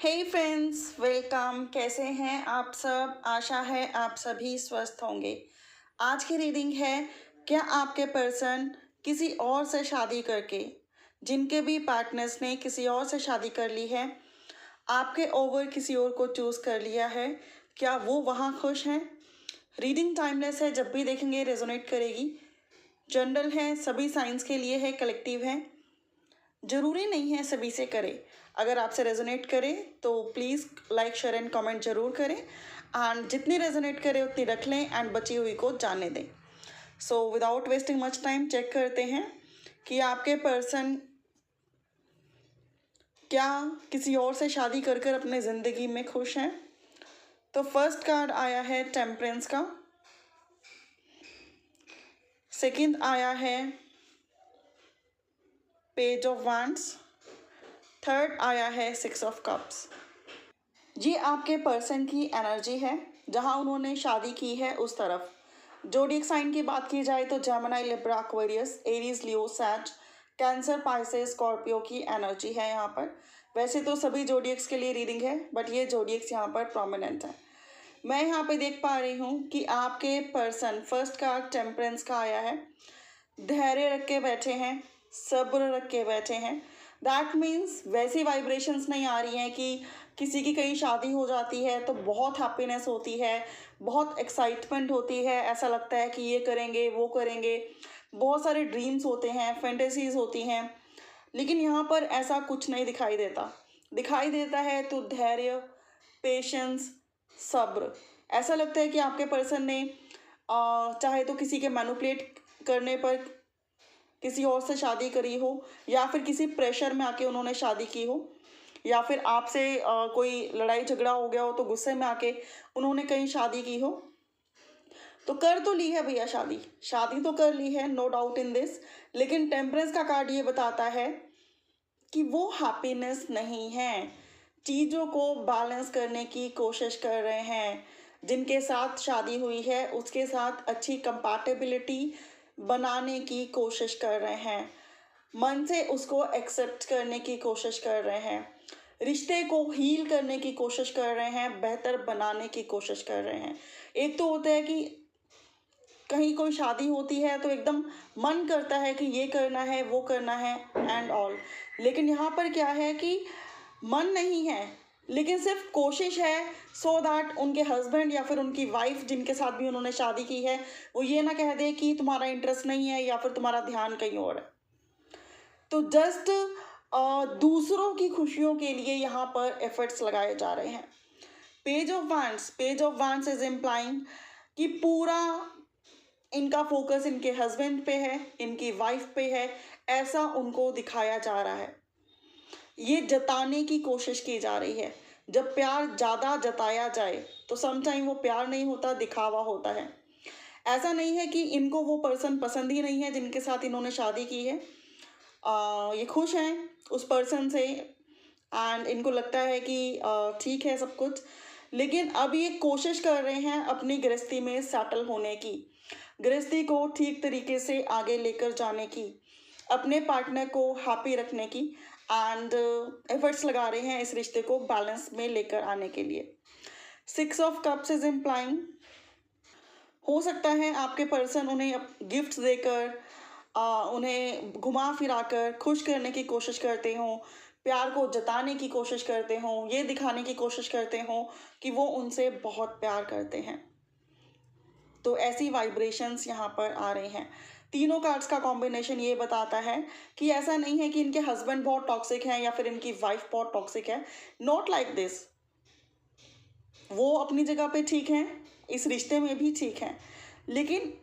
हे friends, welcome. कैसे हैं आप सब? आशा है आप सभी स्वस्थ होंगे। आज की रीडिंग है, क्या आपके पर्सन किसी और से शादी करके, जिनके भी पार्टनर्स ने किसी और से शादी कर ली है, आपके ओवर किसी और को चूज़ कर लिया है, क्या वो वहाँ खुश हैं? रीडिंग टाइमलेस है, जब भी देखेंगे रेजोनेट करेगी। जनरल है, सभी साइंस के लिए है, कलेक्टिव है, ज़रूरी नहीं है सभी से करें। अगर आपसे रेजोनेट करे तो please like share and comment ज़रूर करें, एंड जितनी रेजोनेट करे उतनी रख लें एंड बची हुई को जाने दें। So without wasting much time check करते हैं कि आपके पर्सन क्या किसी और से शादी कर कर अपने ज़िंदगी में खुश हैं। तो फर्स्ट कार्ड आया है टेम्परेंस का, सेकंड आया है पेज ऑफ वांड्स, थर्ड आया है सिक्स ऑफ कप्स। ये आपके पर्सन की एनर्जी है, जहां उन्होंने शादी की है उस तरफ। जोडिक साइन की बात की जाए तो जेमिनी, लिब्रा, एक्वेरियस, एरीज, लियो, सैज, कैंसर, पाइसेस, स्कॉर्पियो की एनर्जी है यहाँ पर। वैसे तो सभी जोडियक्स के लिए रीडिंग है, बट ये जोडियक्स यहाँ पर प्रोमिनेंट है। मैं यहाँ पे देख पा रही हूँ कि आपके पर्सन, फर्स्ट कार्ड टेम्परेंस का आया है, धैर्य रख के बैठे हैं, सब्र रख के बैठे हैं। दैट मीन्स वैसी वाइब्रेशंस नहीं आ रही हैं कि किसी की कहीं शादी हो जाती है तो बहुत हैप्पीनेस होती है, बहुत एक्साइटमेंट होती है, ऐसा लगता है कि ये करेंगे वो करेंगे, बहुत सारे ड्रीम्स होते हैं, फैंटेसीज होती हैं। लेकिन यहाँ पर ऐसा कुछ नहीं दिखाई देता। दिखाई देता है तो धैर्य, पेशेंस, सब्र। ऐसा लगता है कि आपके पर्सन ने चाहे तो किसी के मैनिपुलेट करने पर किसी और से शादी करी हो, या फिर किसी प्रेशर में आके उन्होंने शादी की हो, या फिर आपसे कोई लड़ाई झगड़ा हो गया हो तो गुस्से में आके उन्होंने कहीं शादी की हो। तो कर तो ली है भैया, शादी शादी तो कर ली है, नो डाउट इन दिस। लेकिन टेम्परेंस का कार्ड ये बताता है कि वो हैप्पीनेस नहीं है, चीज़ों को बैलेंस करने की कोशिश कर रहे हैं। जिनके साथ शादी हुई है उसके साथ अच्छी कंपैटिबिलिटी बनाने की कोशिश कर रहे हैं, मन से उसको एक्सेप्ट करने की कोशिश कर रहे हैं, रिश्ते को हील करने की कोशिश कर रहे हैं, बेहतर बनाने की कोशिश कर रहे हैं। एक तो होता है कि कहीं कोई शादी होती है तो एकदम मन करता है कि ये करना है वो करना है एंड ऑल, लेकिन यहाँ पर क्या है कि मन नहीं है, लेकिन सिर्फ कोशिश है, सो दैट उनके हस्बैंड या फिर उनकी वाइफ जिनके साथ भी उन्होंने शादी की है वो ये ना कह दे कि तुम्हारा इंटरेस्ट नहीं है या फिर तुम्हारा ध्यान कहीं और है। तो जस्ट दूसरों की खुशियों के लिए यहाँ पर एफर्ट्स लगाए जा रहे हैं। Page of wands is implying कि पूरा इनका फोकस इनके हस्बैंड पे है, इनकी वाइफ पे है, ऐसा उनको दिखाया जा रहा है, ये जताने की कोशिश की जा रही है। जब प्यार ज़्यादा जताया जाए तो समटाइम वो प्यार नहीं होता, दिखावा होता है। ऐसा नहीं है कि इनको वो पर्सन पसंद ही नहीं है जिनके साथ इन्होंने शादी की है। ये खुश हैं उस पर्सन से एंड इनको लगता है कि ठीक है सब कुछ, लेकिन अब ये कोशिश कर रहे हैं अपनी गृहस्थी में सेटल होने की, गृहस्थी को ठीक तरीके से आगे लेकर जाने की, अपने पार्टनर को हैप्पी रखने की, एंड एफर्ट्स लगा रहे हैं इस रिश्ते को बैलेंस में लेकर आने के लिए। Six of cups is implying, हो सकता है आपके पर्सन उन्हें गिफ्ट्स देकर उन्हें घुमा फिरा कर खुश करने की कोशिश करते हों, प्यार को जताने की कोशिश करते हों, ये दिखाने की कोशिश करते हों कि वो उनसे बहुत प्यार करते हैं। तो ऐसी वाइब्रेशंस यहाँ पर आ रहे हैं। तीनों कार्ड्स का कॉम्बिनेशन ये बताता है कि ऐसा नहीं है कि इनके हस्बैंड बहुत टॉक्सिक हैं या फिर इनकी वाइफ बहुत टॉक्सिक है, नॉट लाइक दिस। वो अपनी जगह पे ठीक हैं, इस रिश्ते में भी ठीक हैं, लेकिन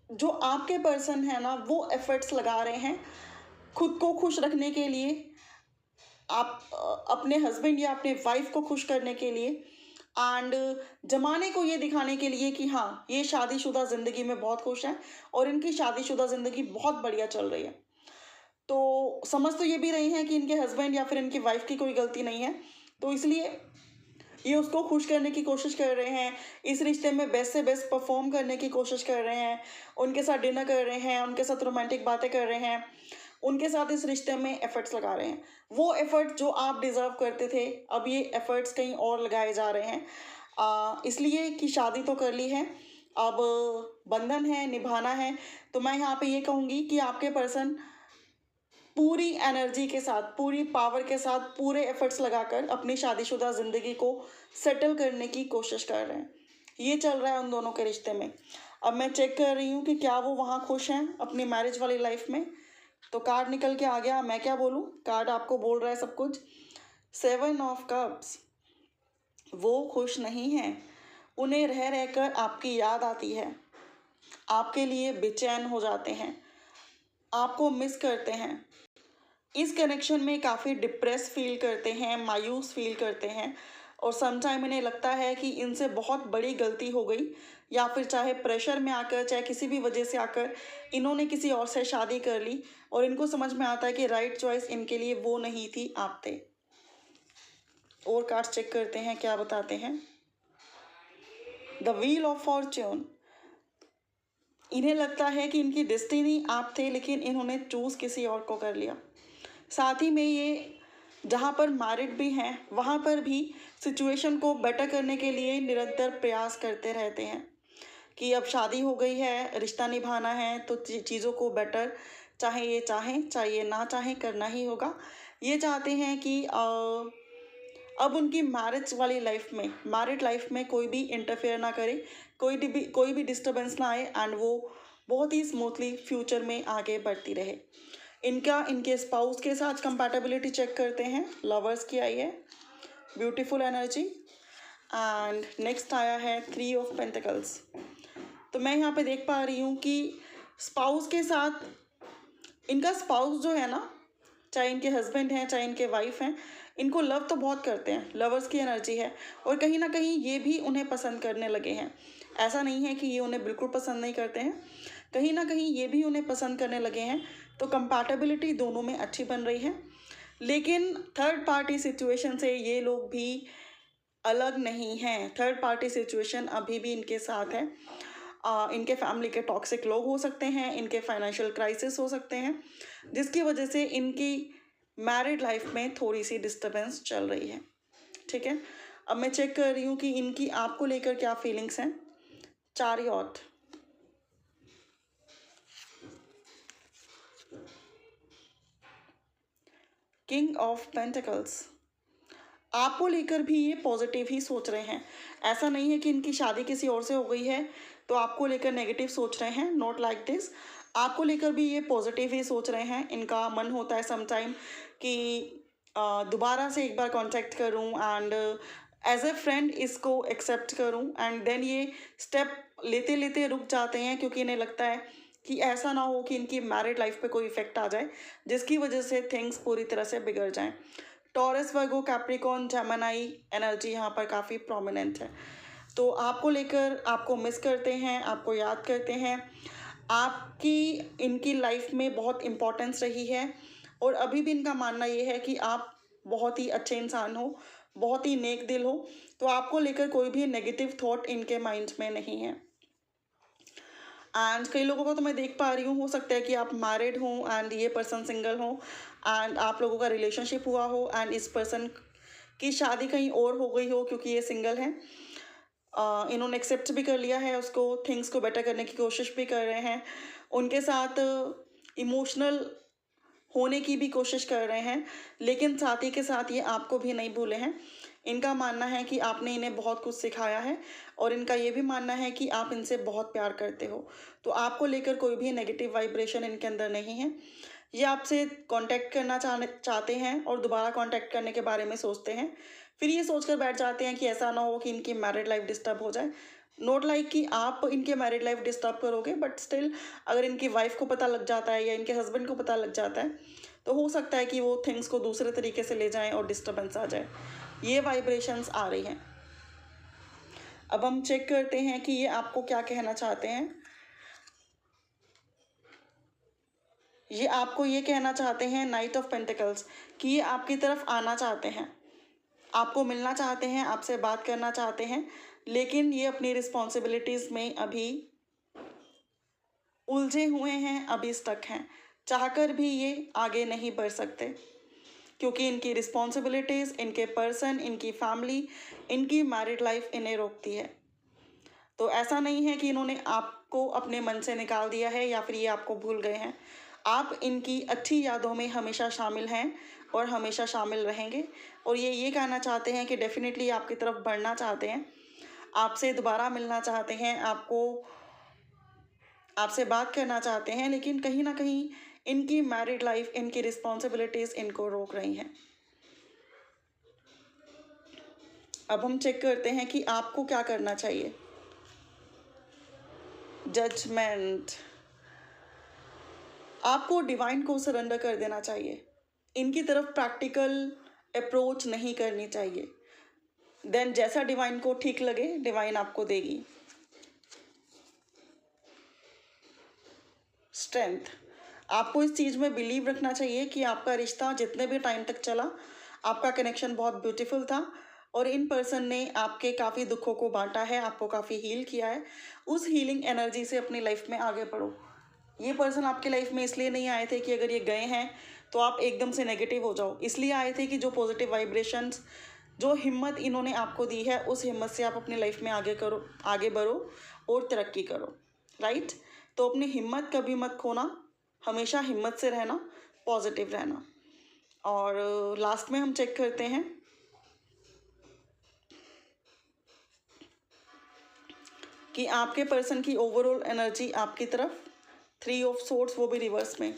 जो आपके पर्सन है ना वो एफर्ट्स लगा रहे हैं खुद को खुश रखने के लिए, आप अपने हस्बैंड या अपने वाइफ को खुश करने के लिए, एंड जमाने को ये दिखाने के लिए कि हाँ ये शादीशुदा ज़िंदगी में बहुत खुश हैं और इनकी शादीशुदा ज़िंदगी बहुत बढ़िया चल रही है। तो समझ तो ये भी रही हैं कि इनके हस्बैंड या फिर इनकी वाइफ की कोई गलती नहीं है, तो इसलिए ये उसको खुश करने की कोशिश कर रहे हैं, इस रिश्ते में बेस्ट से बेस्ट परफॉर्म करने की कोशिश कर रहे हैं, उनके साथ डिनर कर रहे हैं, उनके साथ रोमांटिक बातें कर रहे हैं, उनके साथ इस रिश्ते में एफर्ट्स लगा रहे हैं। वो एफर्ट जो आप डिज़र्व करते थे, अब ये एफर्ट्स कहीं और लगाए जा रहे हैं, इसलिए कि शादी तो कर ली है, अब बंधन है, निभाना है। तो मैं यहाँ पे ये कहूँगी कि आपके पर्सन पूरी एनर्जी के साथ, पूरी पावर के साथ, पूरे एफर्ट्स लगाकर अपनी शादीशुदा ज़िंदगी को सेटल करने की कोशिश कर रहे हैं। ये चल रहा है उन दोनों के रिश्ते में। अब मैं चेक कर रही हूँ कि क्या वो वहाँ खुश हैं अपनी मैरिज वाली लाइफ में। तो कार्ड निकल के आ गया, मैं क्या बोलूँ, कार्ड आपको बोल रहा है सब कुछ। 7 ऑफ कप्स। वो खुश नहीं हैं, उन्हें रह रहकर आपकी याद आती है, आपके लिए बेचैन हो जाते हैं, आपको मिस करते हैं। इस कनेक्शन में काफ़ी डिप्रेस फील करते हैं, मायूस फील करते हैं, और समटाइम इन्हें लगता है कि इनसे बहुत बड़ी गलती हो गई, या फिर चाहे प्रेशर में आकर, चाहे किसी भी वजह से आकर इन्होंने किसी और से शादी कर ली, और इनको समझ में आता है कि राइट चॉइस इनके लिए वो नहीं थी, आप थे। और कार्ड चेक करते हैं क्या बताते हैं। The wheel of Fortune. इन्हें लगता है कि इनकी डेस्टिनी आप थे, लेकिन इन्होंने चूज़ किसी और को कर लिया। साथ ही में ये जहाँ पर मैरिड भी हैं, वहाँ पर भी सिचुएशन को बेटर करने के लिए निरंतर प्रयास करते रहते हैं कि अब शादी हो गई है, रिश्ता निभाना है, तो चीज़ों को बेटर, चाहे ये चाहें चाहे ये ना चाहें, करना ही होगा। ये चाहते हैं कि अब उनकी मैरिज वाली लाइफ में, मैरिड लाइफ में कोई भी इंटरफेयर ना करे, कोई भी डिस्टर्बेंस ना आए, एंड वो बहुत ही स्मूथली फ्यूचर में आगे बढ़ती रहे। इनके स्पाउस के साथ कंपैटिबिलिटी चेक करते हैं। लवर्स की आई है, ब्यूटीफुल एनर्जी। एंड नेक्स्ट आया है 3 ऑफ पेंटिकल्स। तो मैं यहाँ पे देख पा रही हूँ कि स्पाउस के साथ, इनका स्पाउस जो है ना, चाहे इनके हस्बैंड हैं चाहे इनके वाइफ हैं, इनको लव तो बहुत करते हैं, लवर्स की एनर्जी है, और कहीं ना कहीं ये भी उन्हें पसंद करने लगे हैं। ऐसा नहीं है कि ये उन्हें बिल्कुल पसंद नहीं करते हैं, कहीं ना कहीं ये भी उन्हें पसंद करने लगे हैं। तो कंपैटिबिलिटी दोनों में अच्छी बन रही है, लेकिन थर्ड पार्टी सिचुएशन से ये लोग भी अलग नहीं हैं। थर्ड पार्टी सिचुएशन अभी भी इनके साथ है। इनके फैमिली के टॉक्सिक लोग हो सकते हैं, इनके फाइनेंशियल क्राइसिस हो सकते हैं, जिसकी वजह से इनकी मैरिड लाइफ में थोड़ी सी डिस्टर्बेंस चल रही है। ठीक है, अब मैं चेक कर रही हूँ कि इनकी आपको लेकर क्या फीलिंग्स हैं। चैरियट। King of pentacles. आपको लेकर भी ये पॉजिटिव ही सोच रहे हैं। ऐसा नहीं है कि इनकी शादी किसी और से हो गई है तो आपको लेकर नेगेटिव सोच रहे हैं, नॉट लाइक दिस। आपको लेकर भी ये पॉजिटिव ही सोच रहे हैं। इनका मन होता है समटाइम कि दोबारा से एक बार कांटेक्ट करूं, एंड एज ए फ्रेंड इसको एक्सेप्ट करूं, एंड देन ये स्टेप लेते लेते रुक जाते हैं, क्योंकि इन्हें लगता है कि ऐसा ना हो कि इनकी मैरिड लाइफ पे कोई इफेक्ट आ जाए, जिसकी वजह से थिंग्स पूरी तरह से बिगड़ जाएं। टॉरस, वर्गो, कैप्रिकॉर्न, जेमिनी एनर्जी यहाँ पर काफ़ी प्रोमिनेंट है। तो आपको लेकर आपको मिस करते हैं, आपको याद करते हैं। आपकी इनकी लाइफ में बहुत इम्पोर्टेंस रही है, और अभी भी इनका मानना ये है कि आप बहुत ही अच्छे इंसान हो, बहुत ही नेक दिल हो। तो आपको लेकर कोई भी नेगेटिव थॉट इनके माइंड में नहीं है। एंड कई लोगों को तो मैं देख पा रही हूँ, हो सकता है कि आप मैरिड हों एंड ये पर्सन सिंगल हो, एंड आप लोगों का रिलेशनशिप हुआ हो, एंड इस पर्सन की शादी कहीं और हो गई हो, क्योंकि ये सिंगल हैं। इन्होंने एक्सेप्ट भी कर लिया है उसको, थिंग्स को बेटर करने की कोशिश भी कर रहे हैं, उनके साथ इमोशनल होने की भी कोशिश कर रहे हैं, लेकिन साथ ही के साथ ये आपको भी नहीं भूले हैं। इनका मानना है कि आपने इन्हें बहुत कुछ सिखाया है, और इनका ये भी मानना है कि आप इनसे बहुत प्यार करते हो। तो आपको लेकर कोई भी नेगेटिव वाइब्रेशन इनके अंदर नहीं है। ये आपसे कांटेक्ट करना चाहते हैं, और दोबारा कांटेक्ट करने के बारे में सोचते हैं, फिर ये सोचकर बैठ जाते हैं कि ऐसा ना हो कि इनकी मैरिड लाइफ डिस्टर्ब हो जाए। नोट लाइक कि आप इनके मैरिड लाइफ डिस्टर्ब करोगे, बट स्टिल अगर इनकी वाइफ को पता लग जाता है या इनके हस्बैंड को पता लग जाता है, तो हो सकता है कि वो थिंग्स को दूसरे तरीके से ले जाएं और डिस्टर्बेंस आ जाए। ये वाइब्रेशंस आ रही हैं। अब हम चेक करते हैं कि ये आपको क्या कहना चाहते हैं। ये आपको ये कहना चाहते हैं, नाइट ऑफ पेंटिकल्स, कि ये आपकी तरफ आना चाहते हैं, आपको मिलना चाहते हैं, आपसे बात करना चाहते हैं, लेकिन ये अपनी रिस्पॉन्सिबिलिटीज़ में अभी उलझे हुए हैं, अभी स्टक हैं। चाहकर भी ये आगे नहीं बढ़ सकते, क्योंकि इनकी रिस्पॉन्सिबिलिटीज़, इनके पर्सन, इनकी फैमिली, इनकी मैरिड लाइफ इन्हें रोकती है। तो ऐसा नहीं है कि इन्होंने आपको अपने मन से निकाल दिया है या फिर ये आपको भूल गए हैं। आप इनकी अच्छी यादों में हमेशा शामिल हैं और हमेशा शामिल रहेंगे, और ये कहना चाहते हैं कि डेफिनेटली आपकी तरफ बढ़ना चाहते हैं, आपसे दोबारा मिलना चाहते हैं, आपसे बात करना चाहते हैं, लेकिन कहीं ना कहीं इनकी मैरिड लाइफ, इनकी रिस्पॉन्सिबिलिटीज़ इनको रोक रही हैं। अब हम चेक करते हैं कि आपको क्या करना चाहिए। जजमेंट, आपको डिवाइन को सरेंडर कर देना चाहिए, इनकी तरफ प्रैक्टिकल अप्रोच नहीं करनी चाहिए। देन जैसा डिवाइन को ठीक लगे, डिवाइन आपको देगी। स्ट्रेंथ, आपको इस चीज़ में बिलीव रखना चाहिए कि आपका रिश्ता जितने भी टाइम तक चला, आपका कनेक्शन बहुत ब्यूटीफुल था, और इन पर्सन ने आपके काफ़ी दुखों को बांटा है, आपको काफ़ी हील किया है। उस हीलिंग एनर्जी से अपनी लाइफ में आगे बढ़ो। ये पर्सन आपकी लाइफ में इसलिए नहीं आए थे कि अगर ये गए हैं तो आप एकदम से नेगेटिव हो जाओ, इसलिए आए थे कि जो पॉजिटिव वाइब्रेशंस, जो हिम्मत इन्होंने आपको दी है, उस हिम्मत से आप अपनी लाइफ में आगे बढ़ो और तरक्की करो। राइट? तो अपनी हिम्मत कभी मत खोना, हमेशा हिम्मत से रहना, पॉजिटिव रहना। और लास्ट में हम चेक करते हैं कि आपके पर्सन की ओवरऑल एनर्जी आपकी तरफ 3 ऑफ सोर्ड्स, वो भी रिवर्स में।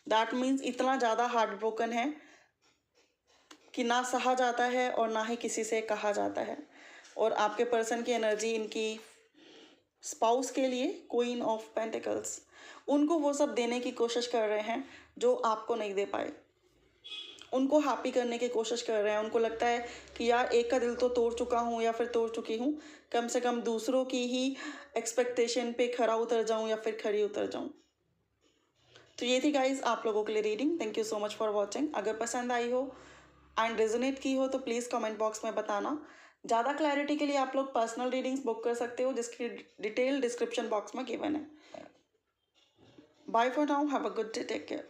दैट मीन्स इतना ज़्यादा हार्ट ब्रोकन है कि ना सहा जाता है और ना ही किसी से कहा जाता है। और आपके पर्सन की एनर्जी इनकी स्पाउस के लिए क्वीन ऑफ पेंटिकल्स, उनको वो सब देने की कोशिश कर रहे हैं जो आपको नहीं दे पाए, उनको हैप्पी करने की कोशिश कर रहे हैं। उनको लगता है कि यार एक का दिल तो तोड़ चुका हूँ या फिर तोड़ चुकी हूँ, कम से कम दूसरों की ही एक्सपेक्टेशन पे खरा उतर जाऊँ या फिर खरी उतर जाऊँ। तो ये थी गाइज आप लोगों के लिए reading. Thank you so much for watching. अगर पसंद आई हो एंड रेजोनेट की हो तो प्लीज़ कमेंट बॉक्स में बताना। ज़्यादा क्लैरिटी के लिए आप लोग पर्सनल रीडिंग्स बुक कर सकते हो, जिसकी डिटेल डिस्क्रिप्शन बॉक्स में गिवन है। Bye for now, have a good day, take care.